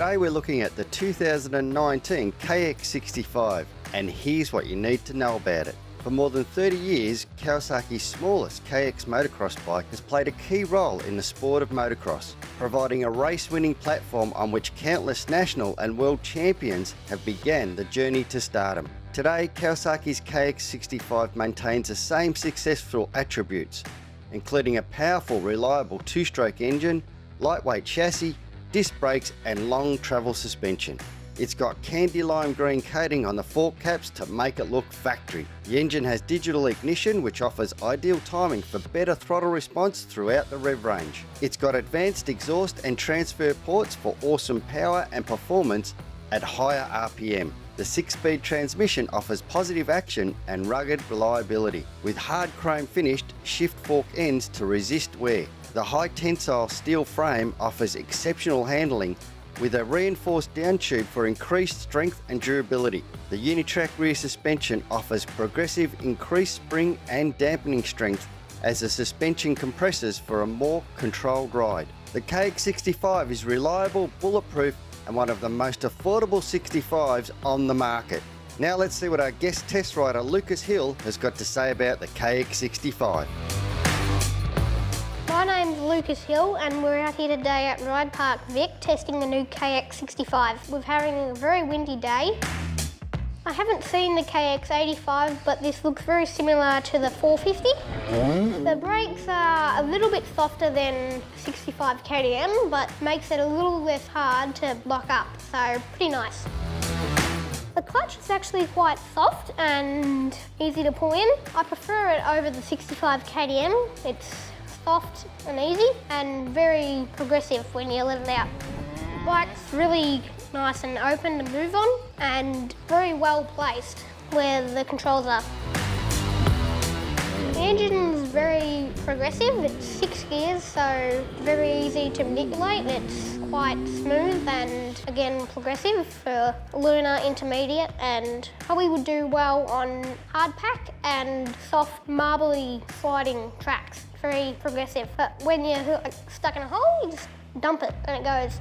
Today we're looking at the 2019 KX65, and here's what you need to know about it. For more than 30 years, Kawasaki's smallest KX motocross bike has played a key role in the sport of motocross, providing a race-winning platform on which countless national and world champions have begun the journey to stardom. Today, Kawasaki's KX65 maintains the same successful attributes, including a powerful, reliable two-stroke engine, lightweight chassis, disc brakes and long travel suspension. It's got candy lime green coating on the fork caps to make it look factory. The engine has digital ignition, which offers ideal timing for better throttle response throughout the rev range. It's got advanced exhaust and transfer ports for awesome power and performance at higher RPM. The 6-speed transmission offers positive action and rugged reliability, with hard chrome finished shift fork ends to resist wear. The high tensile steel frame offers exceptional handling with a reinforced down tube for increased strength and durability. The Unitrack rear suspension offers progressive increased spring and dampening strength as the suspension compresses for a more controlled ride. The KX65 is reliable, bulletproof and one of the most affordable 65s on the market. Now let's see what our guest test rider Lucas Hill has got to say about the KX65. My name's Lucas Hill and we're out here today at Ride Park Vic testing the new KX65. We're having a very windy day. I haven't seen the KX85, but this looks very similar to the 450. The brakes are a little bit softer than 65 KTM, but makes it a little less hard to lock up, so pretty nice. The clutch is actually quite soft and easy to pull in. I prefer it over the 65 KTM. It's soft and easy and very progressive when you let it out. The bike's really nice and open to move on and very well placed where the controls are. The engine's very progressive. It's 6 gears, so very easy to manipulate. It's quite smooth and again progressive for lunar, intermediate, and probably would do well on hard pack and soft marbly sliding tracks. Very progressive, but when you're stuck in a hole, you just dump it and it goes.